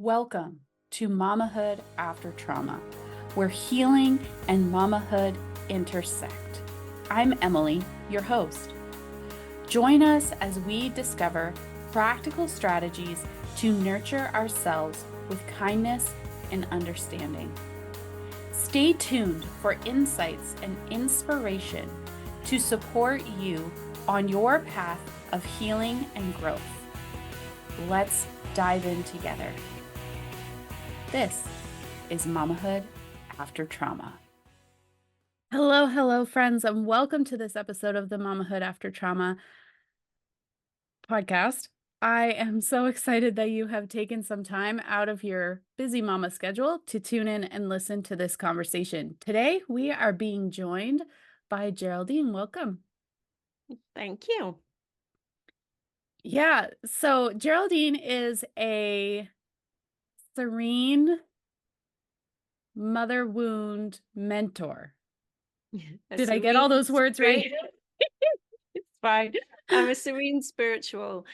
Welcome to Mamahood After Trauma, where healing and mamahood intersect. I'm Emily, your host. Join us as we discover practical strategies to nurture ourselves with kindness and understanding. Stay tuned for insights and inspiration to support you on your path of healing and growth. Let's dive in together. This is Mamahood After Trauma. Hello, friends, and welcome to this episode of the Mamahood After Trauma podcast. I am so excited that you have taken some time out of your busy mama schedule to tune in and listen to this conversation. Today, we are being joined by Geraldine. Welcome. Thank you. Yeah, so Geraldine is a serene mother wound mentor. Did I get all those words right? It's fine. I'm a serene spiritual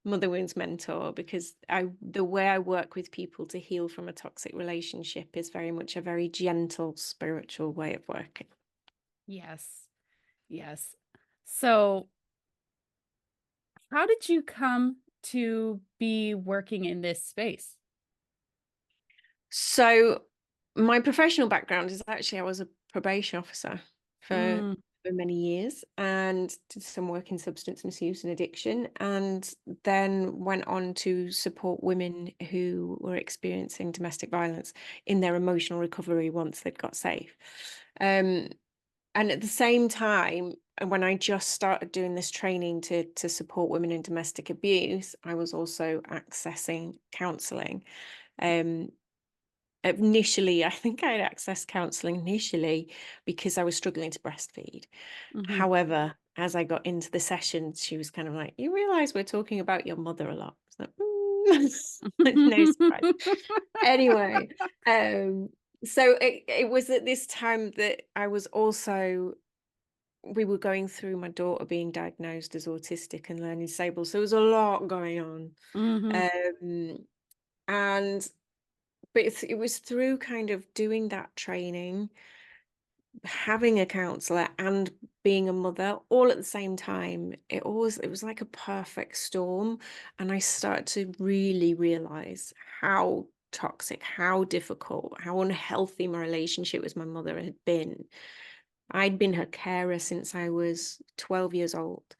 mother wounds mentor because the way I work with people to heal from a toxic relationship is very much a very gentle spiritual way of working. Yes. So, how did you come to be working in this space? So my professional background is actually I was a probation officer for many years and did some work in substance misuse and addiction, and then went on to support women who were experiencing domestic violence in their emotional recovery once they'd got safe. And at the same time, when I just started doing this training to support women in domestic abuse, I was also accessing counselling. Initially, I think I had accessed counselling initially because I was struggling to breastfeed. However, as I got into the session, she was kind of like, "You realise we're talking about your mother a lot." I was like, no surprise. Anyway, so it was at this time that I was also, we were going through my daughter being diagnosed as autistic and learning disabled. So there was a lot going on. And but it was through kind of doing that training, having a counselor and being a mother all at the same time. It was like a perfect storm. And I started to really realize how toxic, how difficult, how unhealthy my relationship with my mother had been. I'd been her carer since I was 12 years old.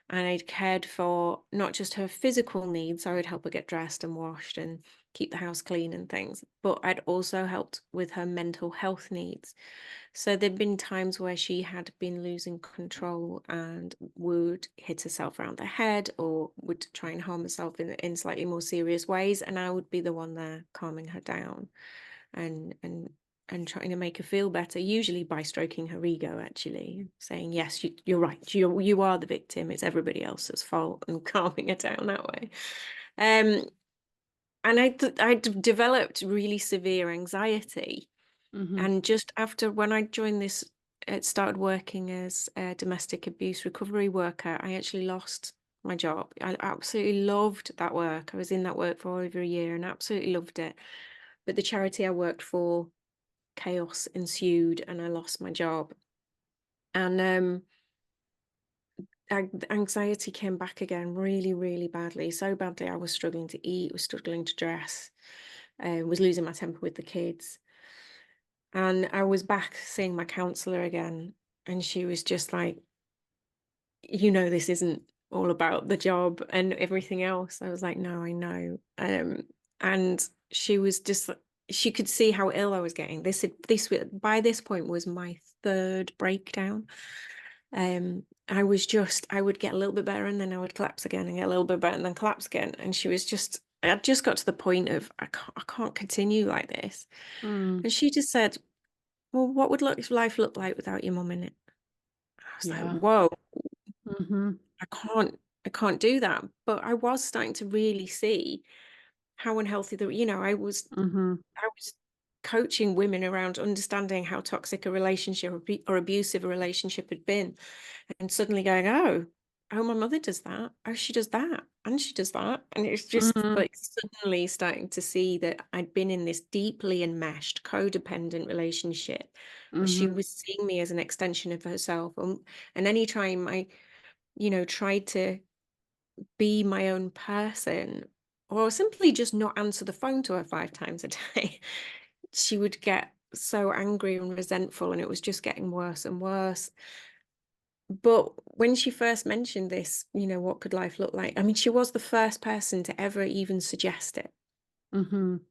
And I'd cared for not just her physical needs, so I would help her get dressed and washed and keep the house clean and things, but I'd also helped with her mental health needs. So there'd been times where she had been losing control and would hit herself around the head or would try and harm herself in slightly more serious ways, and I would be the one there calming her down and trying to make her feel better, usually by stroking her ego, actually saying, yes, you're right, you are the victim, it's everybody else's fault, and calming her down that way. And I developed really severe anxiety. And just after, when I joined this, it started working as a domestic abuse recovery worker, I actually lost my job. I absolutely loved that work. I was in that work for over a year and absolutely loved it. But the charity I worked for, chaos ensued and I lost my job. And anxiety came back again really, really badly. So badly I was struggling to eat, was struggling to dress, was losing my temper with the kids. And I was back seeing my counsellor again, and she was just like, this isn't all about the job and everything else. I was like, no, I know. And she was just, she could see how ill I was getting. This by this point was my third breakdown. I would get a little bit better and then I would collapse again and get a little bit better and then collapse again. And she was just, I just got to the point of, I can't continue like this. And she just said, well, what would life look like without your mum in it? I was like, whoa, I can't do that. But I was starting to really see how unhealthy I was coaching women around understanding how toxic a relationship or abusive a relationship had been, and suddenly going, oh, oh, my mother does that. Oh, she does that. And she does that. And it's just Mhm. like suddenly starting to see that I'd been in this deeply enmeshed, codependent relationship where she Mhm. was seeing me as an extension of herself. And any time I, tried to be my own person or simply just not answer the phone to her 5 times a day, she would get so angry and resentful, and it was just getting worse and worse. But when she first mentioned this, what could life look like? I mean, she was the first person to ever even suggest it. Mhm.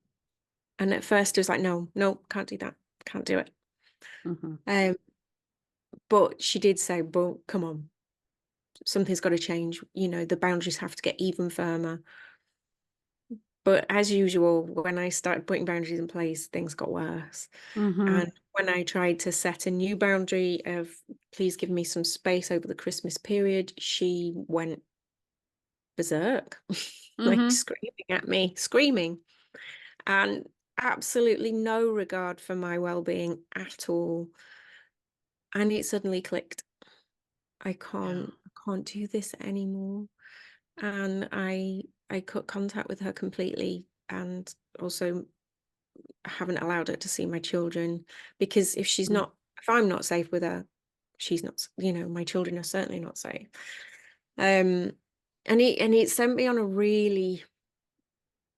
And at first it was like, no, no, can't do that. Can't do it. Mhm. Um, but she did say, but come on, something's got to change. The boundaries have to get even firmer. But as usual, when I started putting boundaries in place, things got worse. Mhm. And when I tried to set a new boundary of please give me some space over the Christmas period, she went berserk, like Mhm. screaming at me, screaming, and absolutely no regard for my well-being at all. And it suddenly clicked. Yeah. I can't do this anymore. And I cut contact with her completely, and also haven't allowed her to see my children, because Mm. if I'm not safe with her, she's not, my children are certainly not safe. Um and it sent me on a really,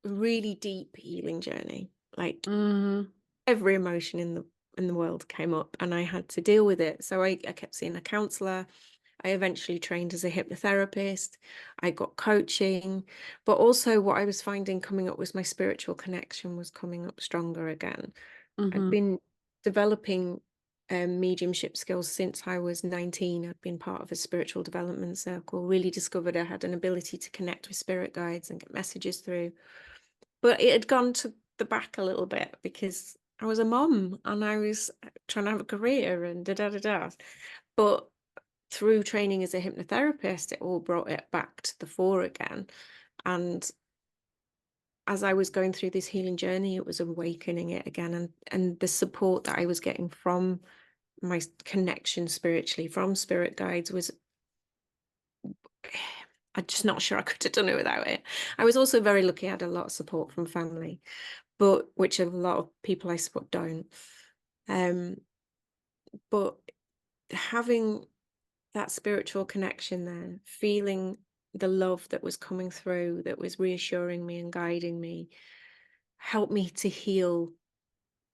really deep healing journey. Like Mhm. every emotion in the world came up, and I had to deal with it. So I kept seeing a counselor. I eventually trained as a hypnotherapist. I got coaching, but also what I was finding coming up was my spiritual connection was coming up stronger again. I'd Mhm. been developing mediumship skills since I was 19. I'd been part of a spiritual development circle, really discovered I had an ability to connect with spirit guides and get messages through. But it had gone to the back a little bit because I was a mom and I was trying to have a career and da da da da. But through training as a hypnotherapist, it all brought it back to the fore again. And as I was going through this healing journey, it was awakening it again. And the support that I was getting from my connection spiritually, from spirit guides, was, I'm just not sure I could have done it without it. I was also very lucky. I had a lot of support from family, but which a lot of people I support don't. Um, but having that spiritual connection there, feeling the love that was coming through, that was reassuring me and guiding me, helped me to heal.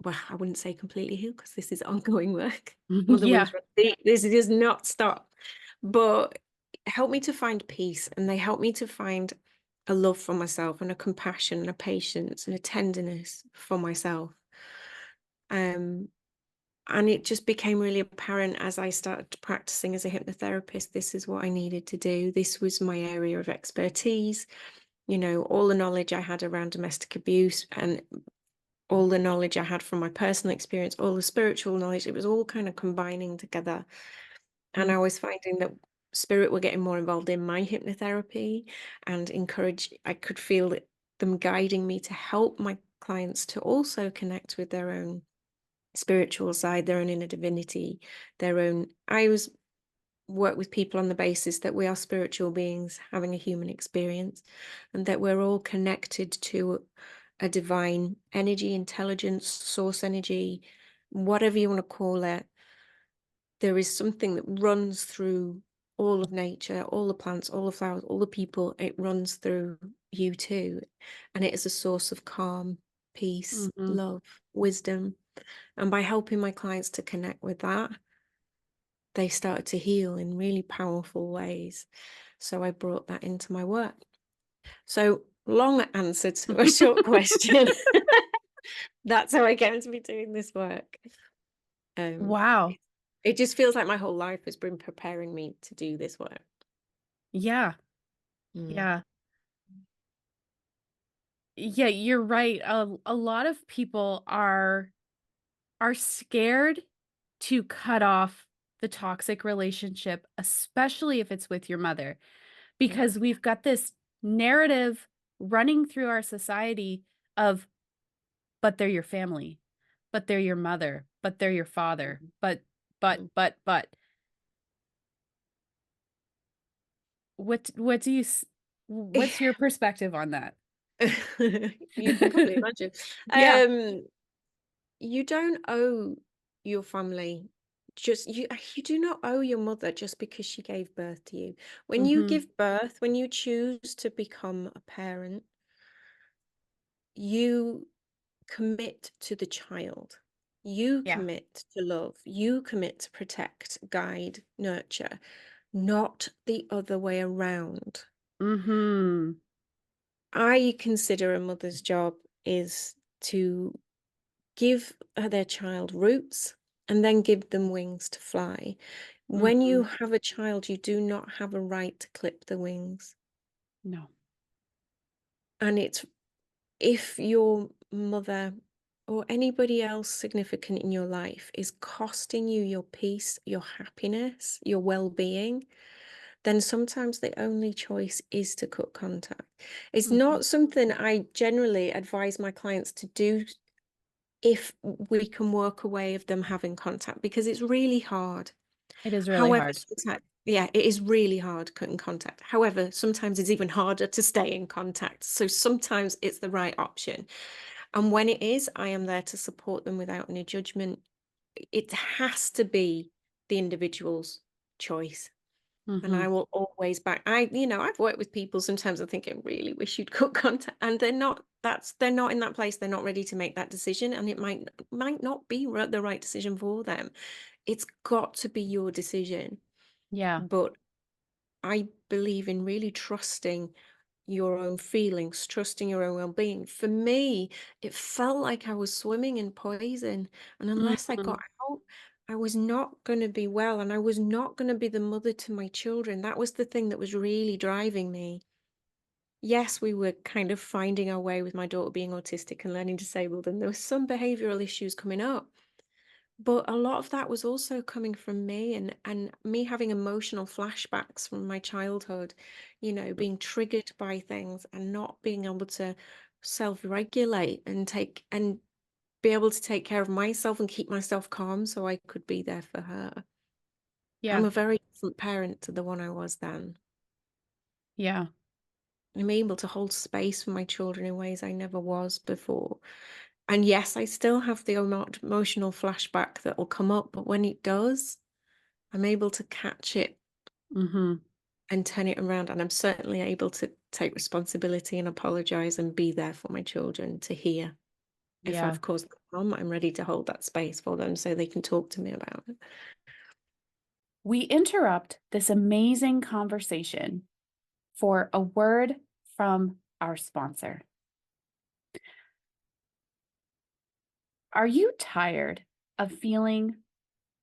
Well, I wouldn't say completely heal because this is ongoing work. Mother Yeah. wounds run deep. This does not stop. But help me to find peace, and they help me to find a love for myself and a compassion and a patience and a tenderness for myself. Um, and it just became really apparent as I started practicing as a hypnotherapist. This is what I needed to do. This was my area of expertise. All the knowledge I had around domestic abuse and all the knowledge I had from my personal experience, all the spiritual knowledge, it was all kind of combining together. And Mm. I was finding that spirit were getting more involved in my hypnotherapy and I could feel that them guiding me to help my clients to also connect with their own spiritual side, their own inner divinity, their own. I was work with people on the basis that we are spiritual beings having a human experience, and that we're all connected to a divine energy, intelligence, source energy, whatever you want to call it. There is something that runs through all of nature, all the plants, all the flowers, all the people. It runs through you too. And it is a source of calm, peace, Mhm. love, wisdom. And by helping my clients to connect with that, they started to heal in really powerful ways. So I brought that into my work. So, long answer to a short question. That's how I came to be doing this work. Um, Wow. it just feels like my whole life has been preparing me to do this work. Yeah. Mm. Yeah. Yeah, you're right. A lot of people are scared to cut off the toxic relationship, especially if it's with your mother, Yeah. because we've got this narrative running through our society of, but they're your family, but they're your mother, but they're your father, Mhm. but, Mhm. but. what do what's your perspective on that? You can probably imagine. Yeah. You don't owe your family just you do not owe your mother just because she gave birth to you. When you Mm-hmm. give birth, when you choose to become a parent, you commit to the child. You Yeah. commit to love. You commit to protect, guide, nurture, not the other way around. Mm-hmm. I consider a mother's job is to give their child roots and then give them wings to fly. When Mm-hmm. you have a child, you do not have a right to clip the wings. No. And it's if your mother or anybody else significant in your life is costing you your peace, your happiness, your well-being, then sometimes the only choice is to cut contact. It's Mm-hmm. not something I generally advise my clients to do if we can work a way of them having contact because it's really hard. It is really However, hard. sometimes, yeah, it is really hard cutting contact. However, sometimes it's even harder to stay in contact. So sometimes it's the right option. And when it is, I am there to support them without any judgment. It has to be the individual's choice. And Mm-hmm. I will always I've worked with people, sometimes I think I really wish you'd cut contact, and they're not in that place. They're not ready to make that decision, and it might not be the right decision for them. It's got to be your decision. Yeah. But I believe in really trusting your own feelings, trusting your own well-being. For me, it felt like I was swimming in poison, and unless I Mm-hmm. got out, I was not going to be well, and I was not going to be the mother to my children. That was the thing that was really driving me. Yes, we were kind of finding our way with my daughter being autistic and learning disabled, and there were some behavioral issues coming up. But a lot of that was also coming from me and me having emotional flashbacks from my childhood, being triggered by things and not being able to self-regulate and be able to take care of myself and keep myself calm so I could be there for her. I'm Yeah. a very different parent to the one I was then. Yeah. I'm able to hold space for my children in ways I never was before. And yes, I still have the emotional flashback that will come up, but when it does, I'm able to catch it Mm-hmm. and turn it around. And I'm certainly able to take responsibility and apologize and be there for my children to hear. If Yeah. I've caused them harm, I'm ready to hold that space for them so they can talk to me about it. We interrupt this amazing conversation for a word from our sponsor. Are you tired of feeling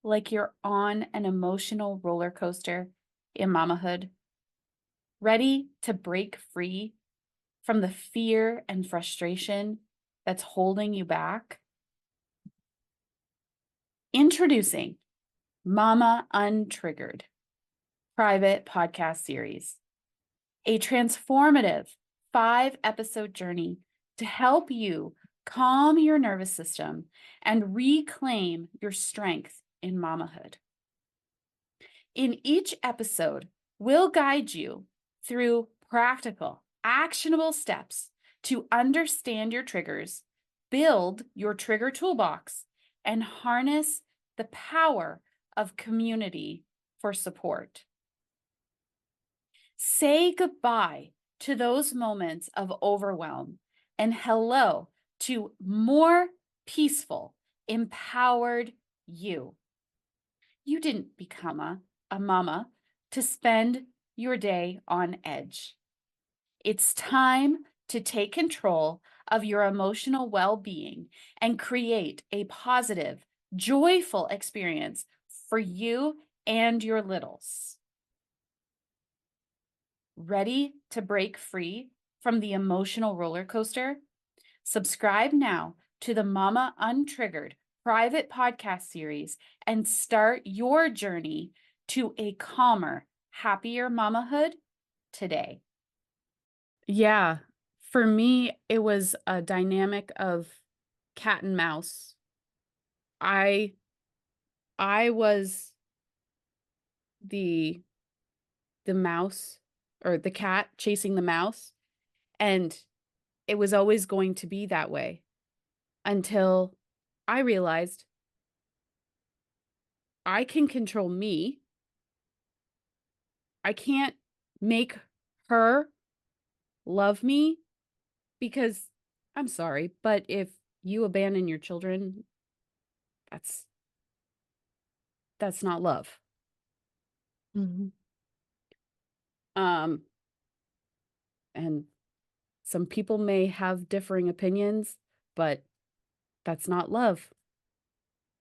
like you're on an emotional roller coaster in mamahood? Ready to break free from the fear and frustration that's holding you back? Introducing Mama Untriggered private podcast series, a transformative 5-episode journey to help you calm your nervous system and reclaim your strength in mamahood. In each episode, we'll guide you through practical, actionable steps to understand your triggers, build your trigger toolbox, and harness the power of community for support. Say goodbye to those moments of overwhelm and hello to more peaceful, empowered you. You didn't become a mama to spend your day on edge. It's time to take control of your emotional well-being and create a positive, joyful experience for you and your littles. Ready to break free from the emotional roller coaster? Subscribe now to the Mama Untriggered private podcast series and start your journey to a calmer, happier mamahood today. Yeah, for me, it was a dynamic of cat and mouse. I I was the mouse or the cat chasing the mouse. And it was always going to be that way until I realized I can control me. I can't make her love me because I'm sorry, but if you abandon your children, that's that's not love. Mhm. Um, and some people may have differing opinions, but that's not love.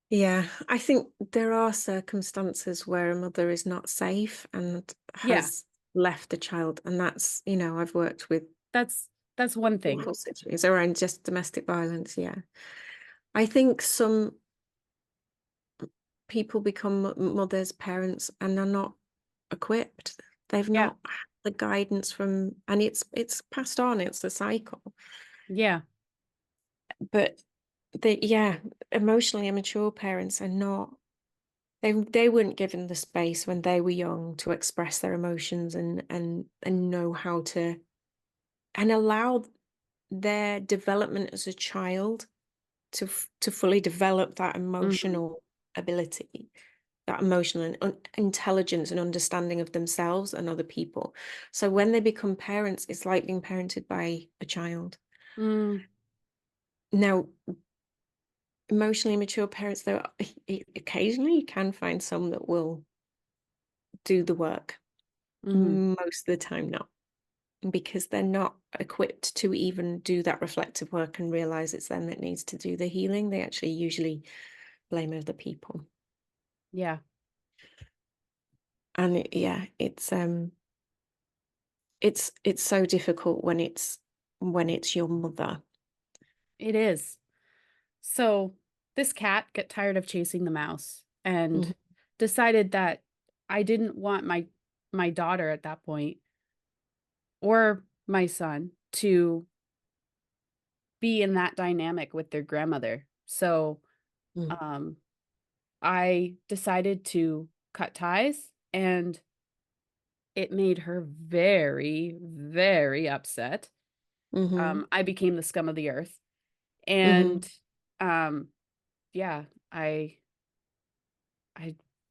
Yeah, I think there are circumstances where a mother is not safe and Yeah, has left the child, and that's, I've worked with that's that's one thing. awful situations around just domestic violence. Yeah, I think some people become mothers, parents, and are not equipped. They've Yeah, not had the guidance from, and it's passed on. It's a cycle. yeah, But yeah, emotionally immature parents are not. They weren't given the space when they were young to express their emotions and know how to and allow their development as a child to fully develop that mhm, emotional ability, that emotional and intelligence and understanding of themselves and other people. So when they become parents, it's like being parented by a child. mm, Now, emotionally mature parents, though, occasionally you can find some that will do the work. mhm, Most of the time, not, because they're not equipped to even do that reflective work and realize it's them that needs to do the healing. They actually usually blame other people. yeah, And yeah, it's so difficult when it's your mother. it is. So this cat got tired of chasing the mouse and Mhm, decided that I didn't want my daughter at that point or my son to be in that dynamic with their grandmother. So mm, um, I decided to cut ties, and it made her very, very upset. mhm, I became the scum of the earth. And mhm, um, yeah, I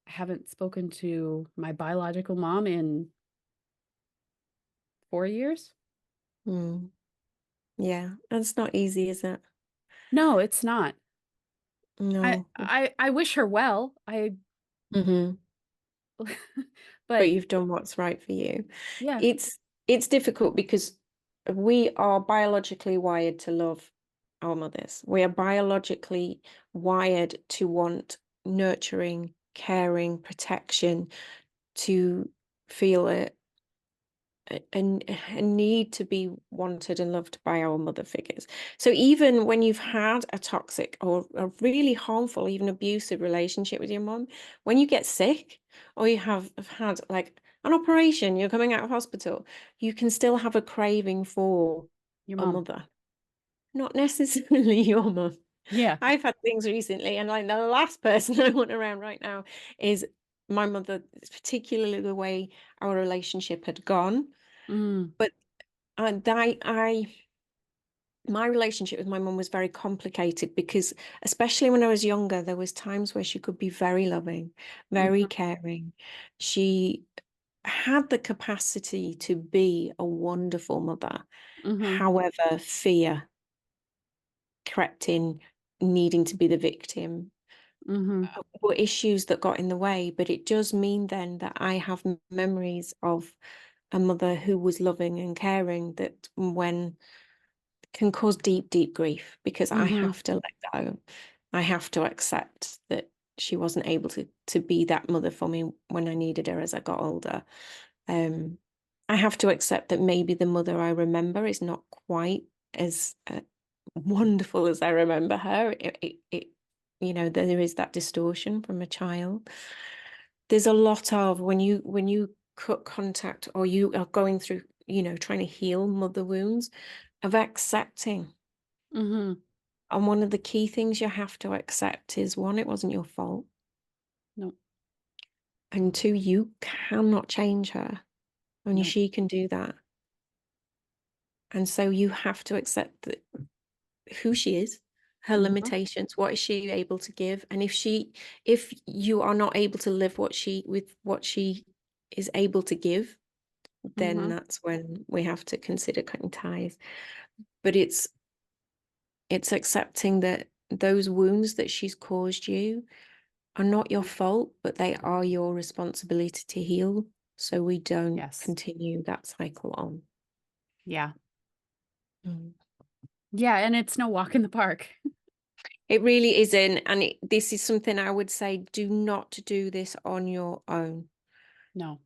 haven't spoken to my biological mom in 4 years. mm. Yeah, that's not easy, is it? No, it's not. I No. I I wish her well. Mhm. But But you've done what's right for you. yeah. It's difficult because we are biologically wired to love our mothers. We are biologically wired to want nurturing, caring, protection, to feel a need to be wanted and loved by our mother figures. So even when you've had a toxic or a really harmful, even abusive relationship with your mom, when you get sick or you have had like an operation, you're coming out of hospital, you can still have a craving for Your a mom. mother, not necessarily your mum. Yeah. I've had things recently, and like the last person I want around right now is my mother, particularly the way our relationship had gone. Mm, But I my relationship with my mum was very complicated because, especially when I was younger, there was times where she could be very loving, very mhm, caring. She had the capacity to be a wonderful mother. mhm, However, fear crept in, needing to be the victim, mhm, were issues that got in the way. But it does mean then that I have memories of a mother who was loving and caring, that when can cause deep, deep grief, because I mhm, have to let go. I have to accept that she wasn't able to be that mother for me when I needed her as I got older. Um, I have to accept that maybe the mother I remember is not quite as wonderful as I remember her. There is that distortion from a child. There's a lot of when you cut contact or you are going through, trying to heal mother wounds, of accepting. mhm. And one of the key things you have to accept is, one, it wasn't your fault. No. And two, you cannot change her. Only No. she can do that. And so you have to accept that who she is, her Mm-hmm. limitations, what is she able to give? And if you are not able to live what she is able to give, then Mm-hmm. that's when we have to consider cutting ties. But it's accepting that those wounds that she's caused you are not your fault, but they are your responsibility to heal, so we don't Yes. continue that cycle on. Yeah. Mm. Yeah. And it's no walk in the park. It really isn't. And this is something I would say, do not do this on your own. No.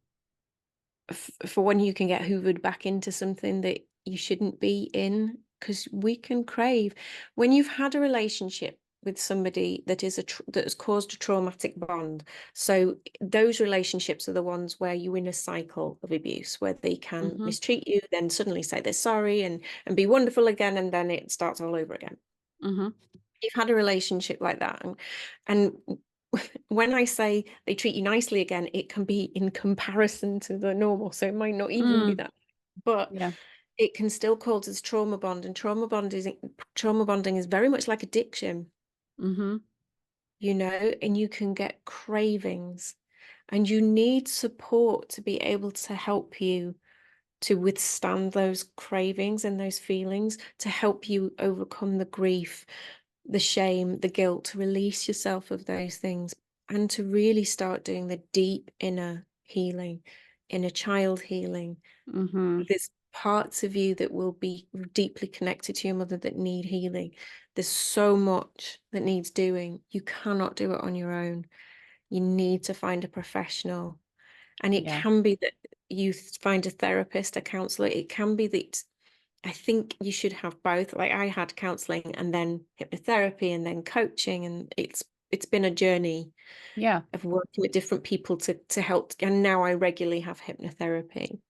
For when you can get hoovered back into something that you shouldn't be in, because we can crave. When you've had a relationship with somebody that that has caused a traumatic bond, so those relationships are the ones where you're in a cycle of abuse, where they can Mm-hmm. mistreat you, then suddenly say they're sorry and be wonderful again, and then it starts all over again. Mm-hmm. You've had a relationship like that, and when I say they treat you nicely again, it can be in comparison to the normal, so it might not even be Mm. that, but Yeah. it can still cause us trauma bond, and trauma bonding is very much like addiction, Mm-hmm. and you can get cravings, and you need support to be able to help you to withstand those cravings and those feelings, to help you overcome the grief, the shame, the guilt, to release yourself of those things, and to really start doing the deep inner healing, inner child healing. Mm-hmm. There's parts of you that will be deeply connected to your mother that need healing. There's so much that needs doing. You cannot do it on your own. You need to find a professional. And it Yeah. can be that you find a therapist, a counselor. It can be that I think you should have both. Like I had counseling and then hypnotherapy and then coaching, and it's been a journey Yeah. of working with different people to help. And now I regularly have hypnotherapy,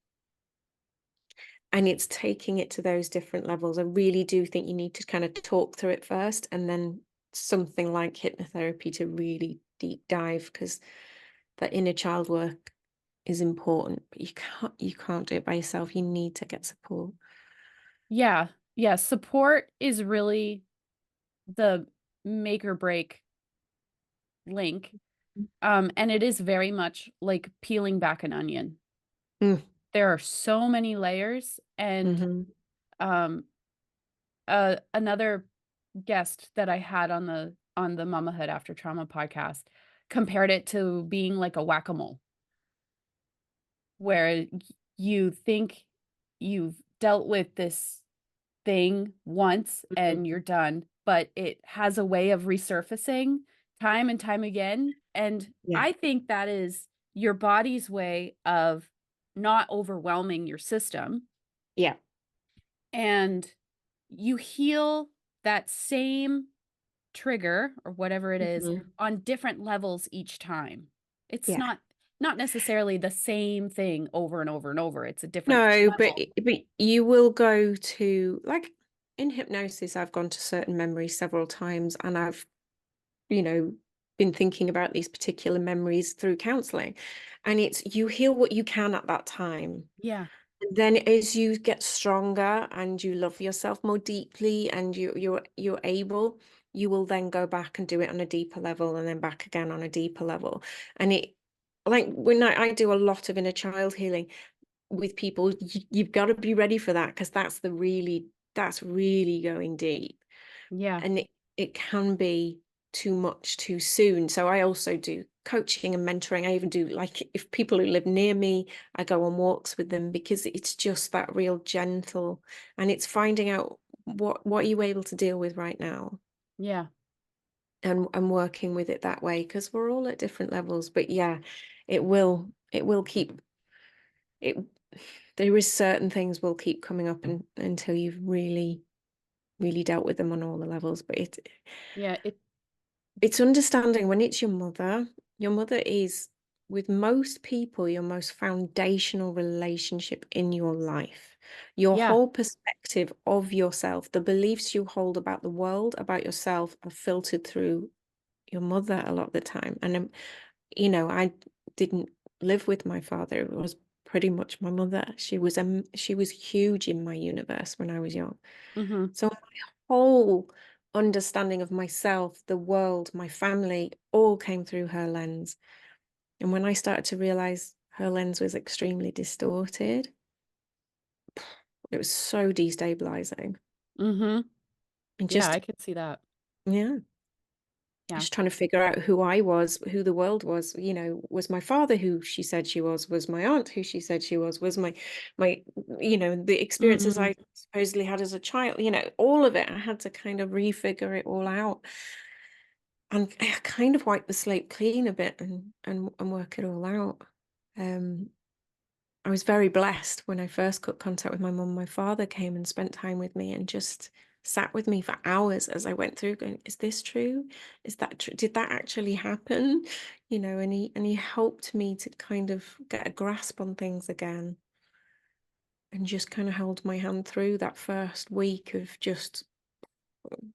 and it's taking it to those different levels. I really do think you need to kind of talk through it first, and then something like hypnotherapy to really deep dive, because that inner child work is important, but you can't do it by yourself. You need to get support. Yeah. Yeah. Support is really the make or break link. And it is very much like peeling back an onion. Mm. There are so many layers, and Mm-hmm. um another guest that I had on the Mamahood After Trauma podcast compared it to being like a whack-a-mole, where you think you've dealt with this thing once and you're done, but it has a way of resurfacing time and time again. And Yeah. I think that is your body's way of not overwhelming your system. Yeah. And you heal that same trigger or whatever it is Mhm. on different levels each time. It's Yeah. not necessarily the same thing over and over and over. It's a different No, but level. you will go to, like, in hypnosis, I've gone to certain memories several times, and I've, you know, been thinking about these particular memories through counseling, and it's you heal what you can at that time. Yeah. Then as you get stronger and you love yourself more deeply and you're able, you will then go back and do it on a deeper level, and then back again on a deeper level. And it, like when I do a lot of inner child healing with people, you've got to be ready for that, because that's really going deep, Yeah. and it can be too much too soon. So I also do coaching and mentoring. I even do, like, if people who live near me, I go on walks with them, because it's just that real gentle, and it's finding out what are you able to deal with right now, Yeah. and working with it that way, because we're all at different levels. But yeah, it will keep it there is certain things will keep coming up, until you've really dealt with them on all the levels. But Yeah. it's understanding when it's your mother is, with most people, your most foundational relationship in your life. Your Yeah. whole perspective of yourself, the beliefs you hold about the world, about yourself, are filtered through your mother a lot of the time. And I didn't live with my father. It was pretty much my mother. She was huge in my universe when I was young. Mm-hmm. So my whole understanding of myself, the world, my family, all came through her lens. And when I started to realize her lens was extremely distorted, it was so destabilizing. Mm-hmm. And Yeah, just, I could see that. yeah, Yeah. just trying to figure out who I was, who the world was. You know, was my father who she said she was my aunt who she said she was my, you know, the experiences Mm-hmm. I supposedly had as a child, you know, all of it. I had to kind of refigure it all out and kind of wipe the slate clean a bit and work it all out. I was very blessed when I first got contact with my mum. My father came and spent time with me and just sat with me for hours as I went through going, is this true? Is that true? Did that actually happen? You know, and he helped me to kind of get a grasp on things again and just kind of held my hand through that first week of just,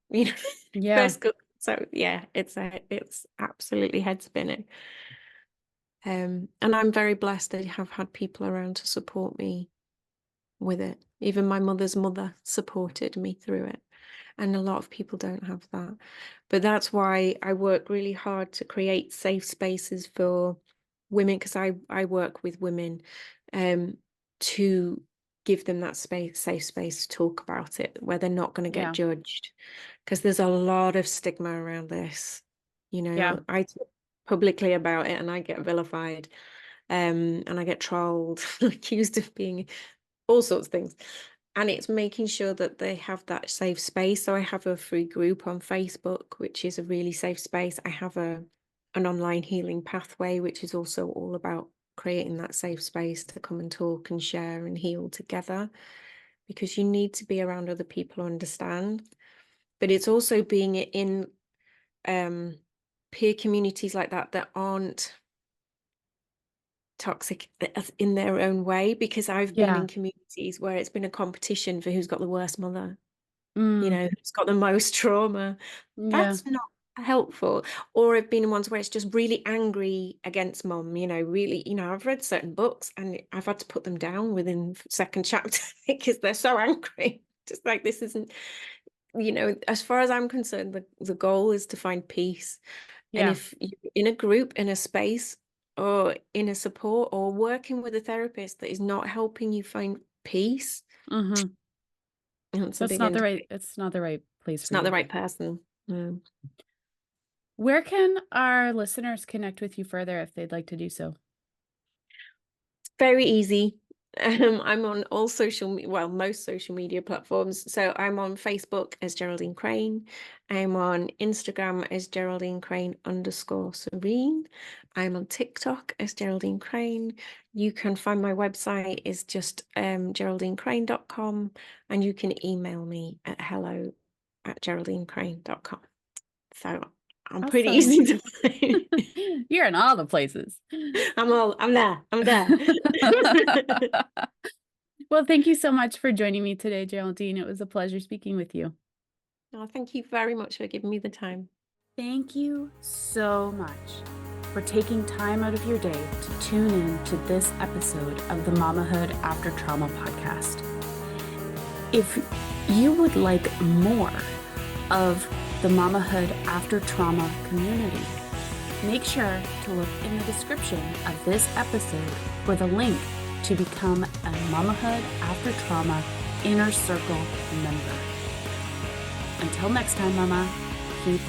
you know, Yeah. first got, so yeah, it's absolutely head spinning. And I'm very blessed that I have had people around to support me with it. Even my mother's mother supported me through it. And a lot of people don't have that. But that's why I work really hard to create safe spaces for women, because I work with women to give them that safe space to talk about it, where they're not going to Yeah. get judged. Because there's a lot of stigma around this. You know, Yeah. I talk publicly about it and I get vilified. And I get trolled, accused of being all sorts of things. And it's making sure that they have that safe space. So I have a free group on Facebook, which is a really safe space. I have an online healing pathway, which is also all about creating that safe space to come and talk and share and heal together, because you need to be around other people who understand. But it's also being in peer communities like that aren't toxic in their own way, because I've been Yeah. in communities where it's been a competition for who's got the worst mother, you Mm. know, who's got the most trauma. Yeah. That's not helpful. Or I've been in ones where it's just really angry against mum, you know, really, you know, I've read certain books and I've had to put them down within second chapter because they're so angry. Just like, this isn't, you know, as far as I'm concerned, the goal is to find peace. And Yeah. if you're in a group, in a space, or in a support, or working with a therapist that is not helping you find peace, Mm-hmm. that's a That's big not the indicator. right, it's not the right place It's for not the you. right person. Where can our listeners connect with you further if they'd like to do so? Very easy. I'm on all most social media platforms. So I'm on Facebook as Geraldine Crane. I'm on Instagram as Geraldine Crane _Serene. I'm on TikTok as Geraldine Crane. You can find my website is just geraldinecrane.com, and you can email me at hello@geraldinecrane.com. So I'm pretty Awesome. easy to find. You're in all the places. I'm there. Well, thank you so much for joining me today, Geraldine. It was a pleasure speaking with you. Oh, thank you very much for giving me the time. Thank you so much for taking time out of your day to tune in to this episode of the Mamahood After Trauma podcast. If you would like more of the Mamahood After Trauma community, make sure to look in the description of this episode for the link to become a Mamahood After Trauma Inner Circle member. Until next time, Mama, keep